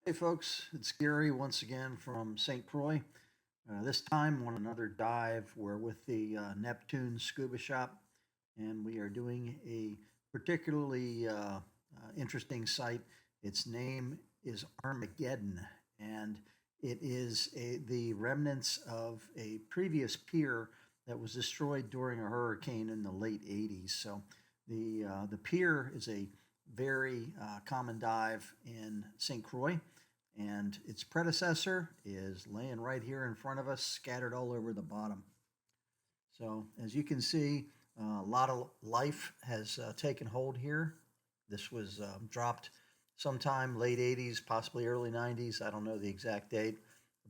Hey folks, it's Gary once again from St. Croix. This time on another dive. We're with the Neptune Scuba Shop, and we are doing a particularly interesting site. Its name is Armageddon, and it is the remnants of a previous pier that was destroyed during a hurricane in the late 80s. So the pier is a very common dive in St. Croix, and its predecessor is laying right here in front of us, scattered all over the bottom. So as you can see, a lot of life has taken hold here. This was dropped sometime late 80s, possibly early 90s. I don't know the exact date,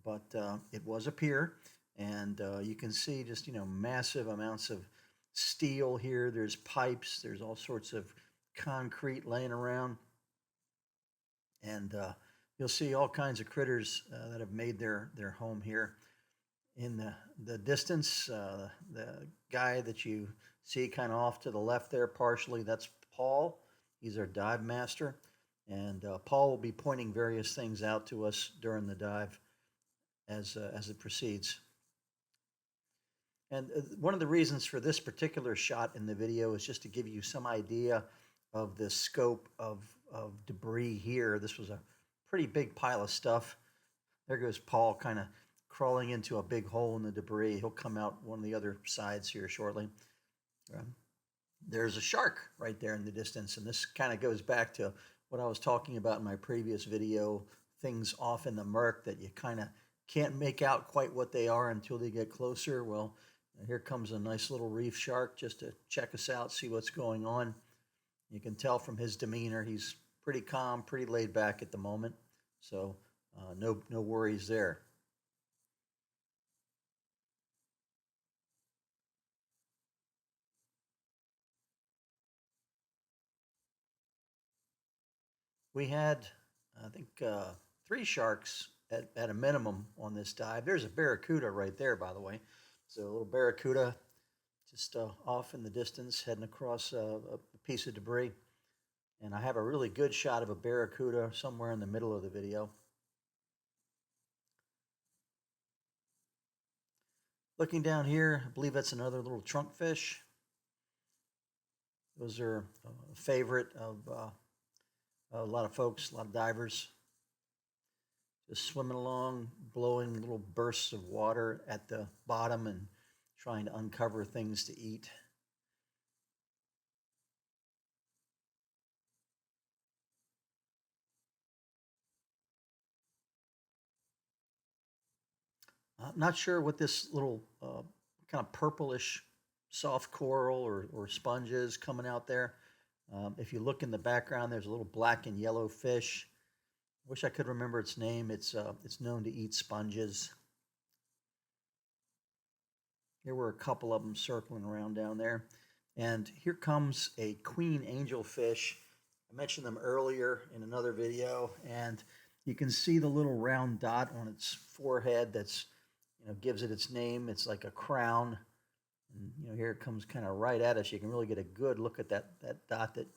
but it was a pier. And you can see just, massive amounts of steel here. There's pipes, there's all sorts of concrete laying around. And you'll see all kinds of critters that have made their home here. In the distance, the guy that you see kind of off to the left there, partially, that's Paul. He's our dive master. And Paul will be pointing various things out to us during the dive as it proceeds. And one of the reasons for this particular shot in the video is just to give you some idea of the scope of debris here. This was a pretty big pile of stuff. There goes Paul kind of crawling into a big hole in the debris. He'll come out one of the other sides here shortly. There's a shark right there in the distance, and this kind of goes back to what I was talking about in my previous video, things off in the murk that you kind of can't make out quite what they are until they get closer. Well, here comes a nice little reef shark just to check us out, see what's going on. You can tell from his demeanor, he's pretty calm, pretty laid back at the moment. So no worries there. We had, I think, three sharks at a minimum on this dive. There's a barracuda right there, by the way. So a little barracuda just off in the distance, heading across a piece of debris. And I have a really good shot of a barracuda somewhere in the middle of the video. Looking down here, I believe that's another little trunk fish. Those are a favorite of a lot of folks, a lot of divers. Just swimming along, blowing little bursts of water at the bottom and trying to uncover things to eat. I'm not sure what this little kind of purplish soft coral or sponge is coming out there. If you look in the background, there's a little black and yellow fish. Wish I could remember its name. It's known to eat sponges. There were a couple of them circling around down there. And here comes a queen angelfish. I mentioned them earlier in another video, and you can see the little round dot on its forehead that's, gives it its name. It's like a crown. And, here it comes kind of right at us. You can really get a good look at that dot that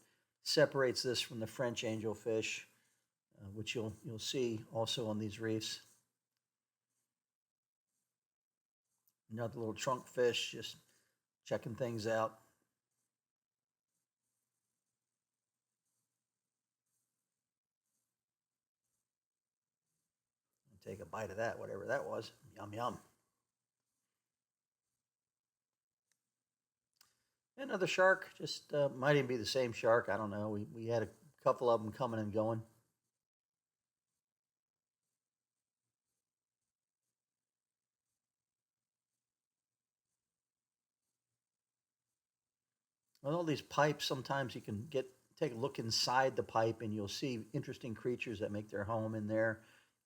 separates this from the French angelfish, which you'll see also on these reefs. Another little trunk fish, just checking things out. Take a bite of that, whatever that was. Yum, yum. Another shark, just might even be the same shark. I don't know. We had a couple of them coming and going. With all these pipes, sometimes you can take a look inside the pipe and you'll see interesting creatures that make their home in there.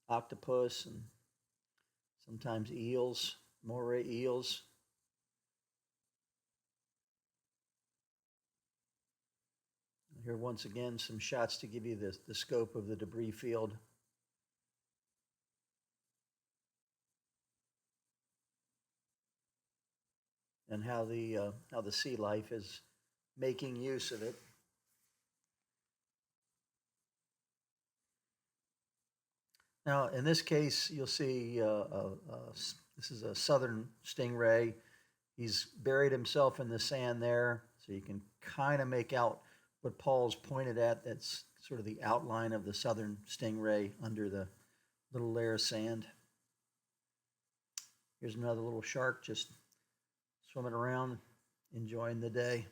Octopus and sometimes eels, moray eels. Here once again, some shots to give you the scope of the debris field. And how the sea life is making use of it. Now, in this case, you'll see this is a southern stingray. He's buried himself in the sand there, so you can kind of make out what Paul's pointed at. That's sort of the outline of the southern stingray under the little layer of sand. Here's another little shark just swimming around, enjoying the day.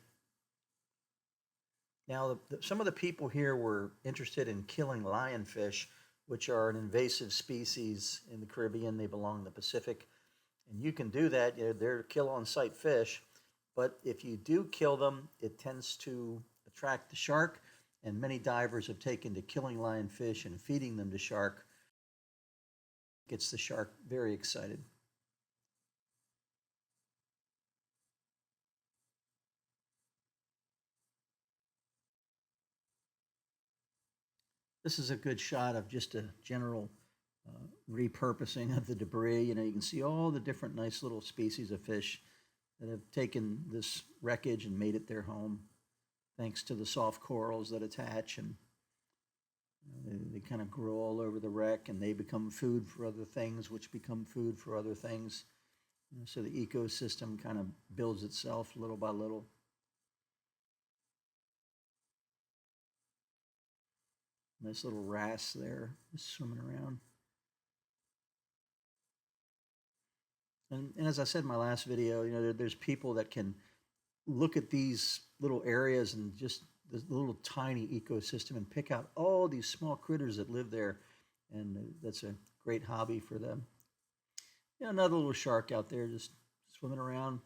Now, some of the people here were interested in killing lionfish, which are an invasive species in the Caribbean. They belong in the Pacific. And you can do that. They're kill on sight fish. But if you do kill them, it tends to attract the shark. And many divers have taken to killing lionfish and feeding them to shark. Gets the shark very excited. This is a good shot of just a general repurposing of the debris. You can see all the different nice little species of fish that have taken this wreckage and made it their home, thanks to the soft corals that attach, and they kind of grow all over the wreck, and they become food for other things, which become food for other things. So the ecosystem kind of builds itself little by little. Nice little wrasse there, just swimming around. And as I said in my last video, there's people that can look at these little areas and just this little tiny ecosystem and pick out all these small critters that live there, and that's a great hobby for them. Another little shark out there just swimming around.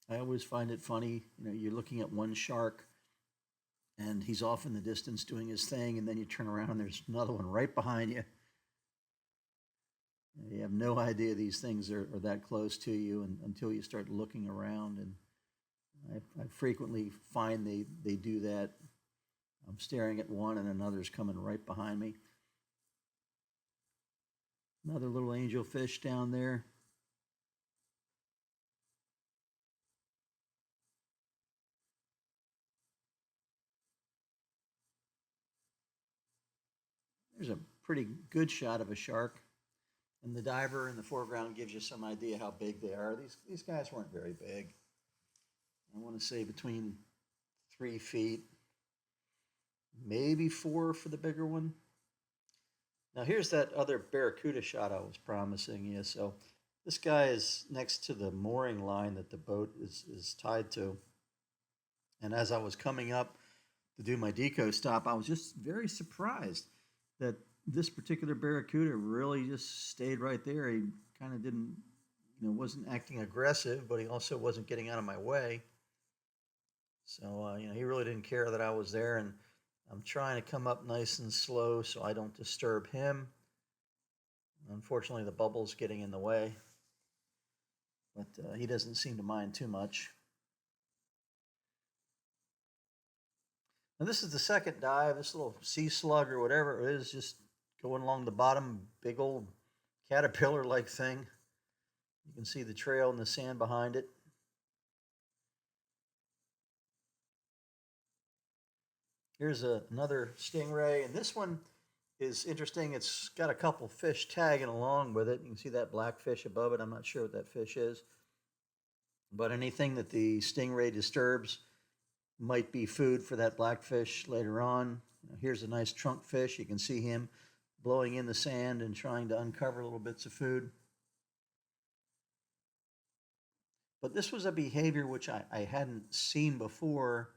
I always find it funny, you're looking at one shark and he's off in the distance doing his thing, and then you turn around and there's another one right behind you. You have no idea these things are that close to you until you start looking around. And I frequently find they do that. I'm staring at one and another's coming right behind me. Another little angelfish down there. There's a pretty good shot of a shark. And the diver in the foreground gives you some idea how big they are. These guys weren't very big. I want to say between 3 feet, maybe 4 for the bigger one. Now here's that other barracuda shot I was promising you. So this guy is next to the mooring line that the boat is tied to. And as I was coming up to do my deco stop, I was just very surprised that this particular barracuda really just stayed right there. He kind of didn't, wasn't acting aggressive, but he also wasn't getting out of my way. So, he really didn't care that I was there. And I'm trying to come up nice and slow so I don't disturb him. Unfortunately, the bubble's getting in the way, but he doesn't seem to mind too much. Now, this is the second dive. This little sea slug or whatever it is, just going along the bottom, big old caterpillar-like thing. You can see the trail in the sand behind it. Here's another stingray, and this one is interesting. It's got a couple fish tagging along with it. You can see that black fish above it. I'm not sure what that fish is, but anything that the stingray disturbs might be food for that blackfish later on. Here's a nice trunk fish. You can see him blowing in the sand and trying to uncover little bits of food. But this was a behavior which I hadn't seen before,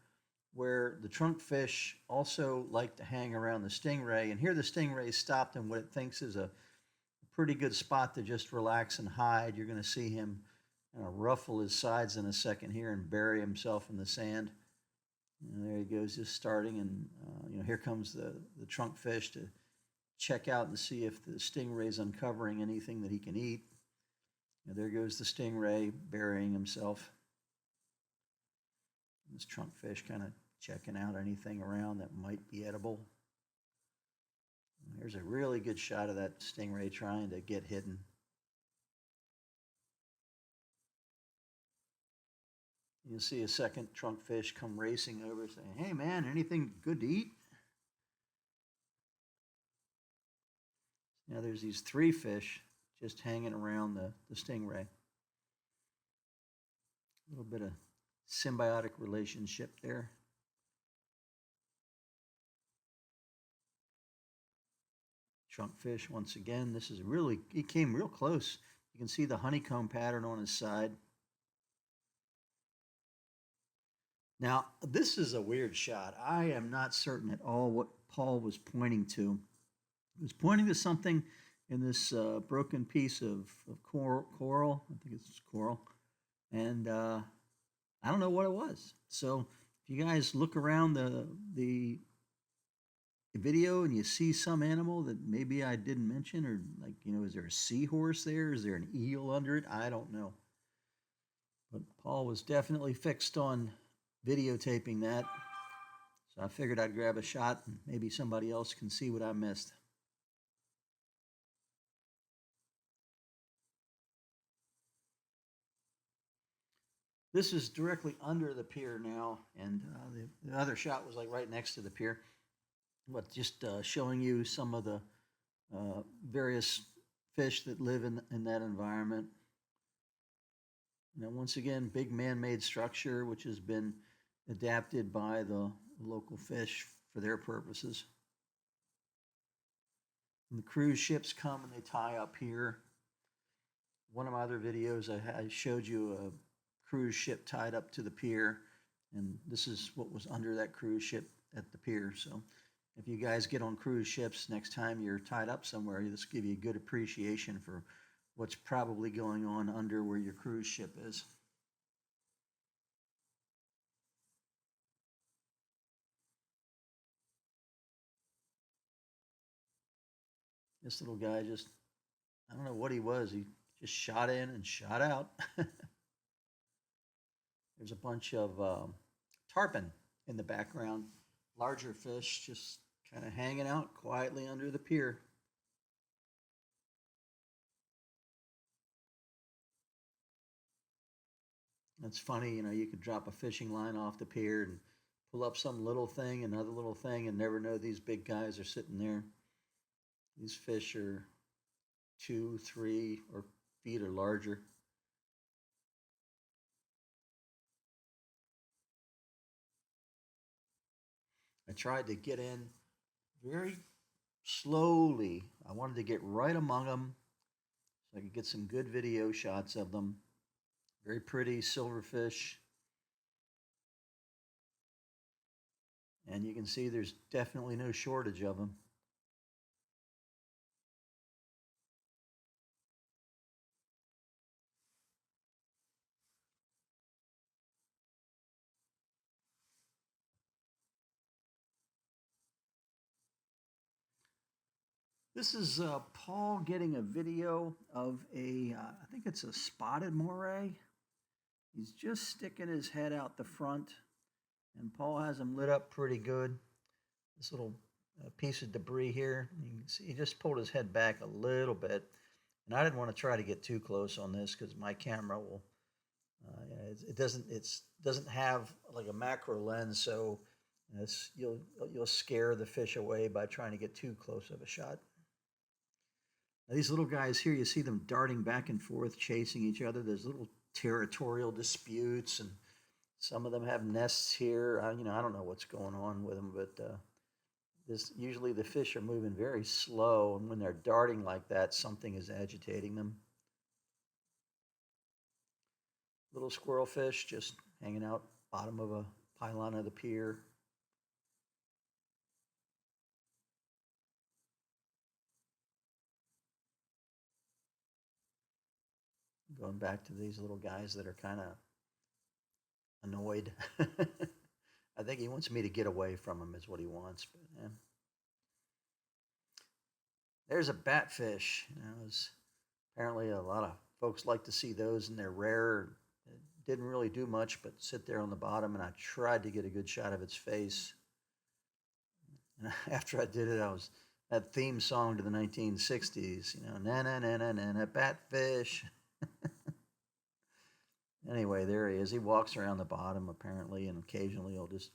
where the trunk fish also like to hang around the stingray. And here the stingray stopped in what it thinks is a pretty good spot to just relax and hide. You're going to see him ruffle his sides in a second here and bury himself in the sand. And there he goes, just starting, and here comes the trunk fish to check out and see if the stingray's uncovering anything that he can eat. And there goes the stingray burying himself. And this trunk fish kind of checking out anything around that might be edible. And here's a really good shot of that stingray trying to get hidden. You'll see a second trunk fish come racing over saying, "Hey man, anything good to eat?" Now there's these three fish just hanging around the stingray. A little bit of symbiotic relationship there. Trunk fish once again. This is really, he came real close. You can see the honeycomb pattern on his side. Now, this is a weird shot. I am not certain at all what Paul was pointing to. He was pointing to something in this broken piece of coral. I think it's coral. And I don't know what it was. So if you guys look around the video and you see some animal that maybe I didn't mention, or like, is there a seahorse there? Is there an eel under it? I don't know. But Paul was definitely fixed on videotaping that. So I figured I'd grab a shot and maybe somebody else can see what I missed. This is directly under the pier now, and the other shot was like right next to the pier. But just showing you some of the various fish that live in that environment. Now, once again, big man-made structure, which has been adapted by the local fish for their purposes. And the cruise ships come and they tie up here. One of my other videos, I showed you a cruise ship tied up to the pier, and this is what was under that cruise ship at the pier. So if you guys get on cruise ships next time you're tied up somewhere, this will give you a good appreciation for what's probably going on under where your cruise ship is. This little guy just, I don't know what he was. He just shot in and shot out. There's a bunch of tarpon in the background. Larger fish just kind of hanging out quietly under the pier. It's funny, you could drop a fishing line off the pier and pull up some little thing, another little thing, and never know these big guys are sitting there. These fish are 2, 3, or feet or larger. I tried to get in very slowly. I wanted to get right among them so I could get some good video shots of them. Very pretty silverfish. And you can see there's definitely no shortage of them. This is Paul getting a video of I think it's a spotted moray. He's just sticking his head out the front, and Paul has him lit up pretty good. This little piece of debris here, you can see he just pulled his head back a little bit. And I didn't want to try to get too close on this because my camera will, it doesn't have like a macro lens, so you'll scare the fish away by trying to get too close of a shot. Now, these little guys here, you see them darting back and forth, chasing each other. There's little territorial disputes, and some of them have nests here. I don't know what's going on with them, but usually the fish are moving very slow, and when they're darting like that, something is agitating them. Little squirrel fish just hanging out bottom of a pylon of the pier. Going back to these little guys that are kind of annoyed. I think he wants me to get away from him is what he wants. But yeah. There's a batfish. Apparently a lot of folks like to see those, and they're rare. It didn't really do much but sit there on the bottom, and I tried to get a good shot of its face. And after I did it, that theme song to the 1960s, na na na na na na batfish. Anyway, there he is. He walks around the bottom apparently, and occasionally he'll just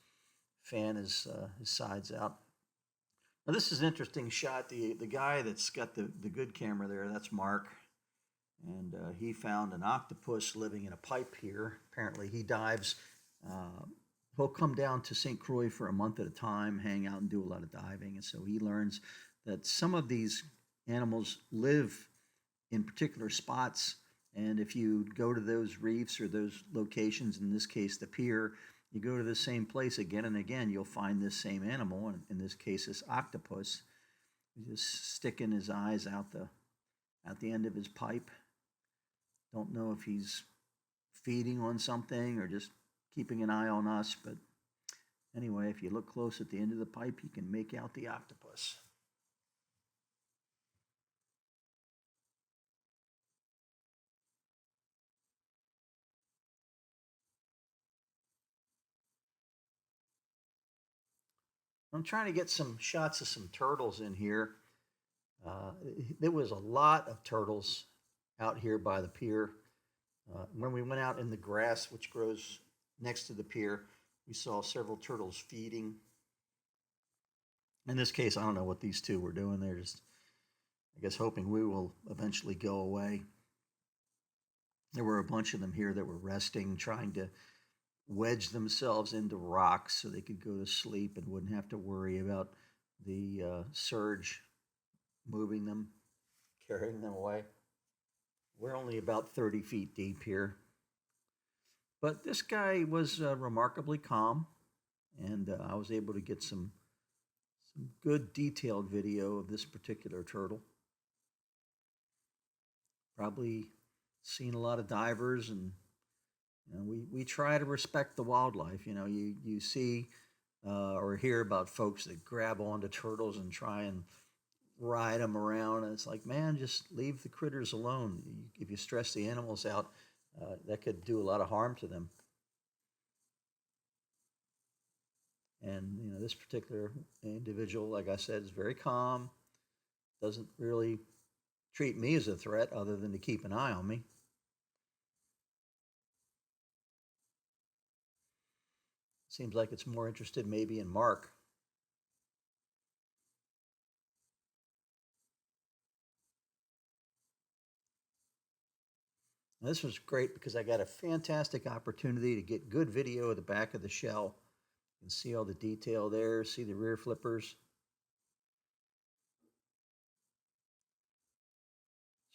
fan his sides out. Now this is an interesting shot. The guy that's got the good camera there, that's Mark, and he found an octopus living in a pipe here. Apparently he dives. Uh, he'll come down to St. Croix for a month at a time, hang out and do a lot of diving, and so he learns that some of these animals live in particular spots. And if you go to those reefs or those locations, in this case the pier, you go to the same place again and again, you'll find this same animal, and in this case this octopus. He's just sticking his eyes out the end of his pipe. Don't know if he's feeding on something or just keeping an eye on us, but anyway, if you look close at the end of the pipe, you can make out the octopus. I'm trying to get some shots of some turtles in here. Uh, there was a lot of turtles out here by the pier. When we went out in the grass, which grows next to the pier, we saw several turtles feeding. In this case, I don't know what these two were doing. They're just, I guess, hoping we will eventually go away. There were a bunch of them here that were resting, trying to wedge themselves into rocks so they could go to sleep and wouldn't have to worry about the surge moving them, carrying them away. We're only about 30 feet deep here. But this guy was remarkably calm, and I was able to get some good detailed video of this particular turtle. Probably seen a lot of divers, and we try to respect the wildlife. You see or hear about folks that grab onto turtles and try and ride them around, and it's like, man, just leave the critters alone. If you stress the animals out, that could do a lot of harm to them. And this particular individual, like I said, is very calm. Doesn't really treat me as a threat, other than to keep an eye on me. Seems like it's more interested maybe in Mark. Now, this was great because I got a fantastic opportunity to get good video of the back of the shell. You can see all the detail there, see the rear flippers.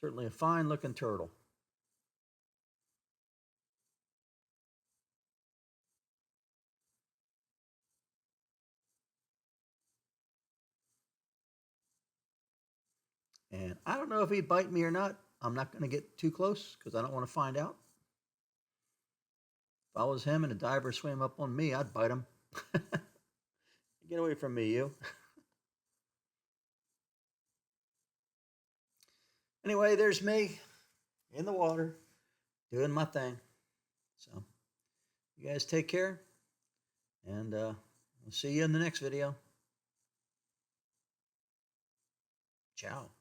Certainly a fine looking turtle. And I don't know if he'd bite me or not. I'm not going to get too close because I don't want to find out. If I was him and a diver swam up on me, I'd bite him. Get away from me, you. Anyway, there's me in the water doing my thing. So, you guys take care, and I'll see you in the next video. Ciao.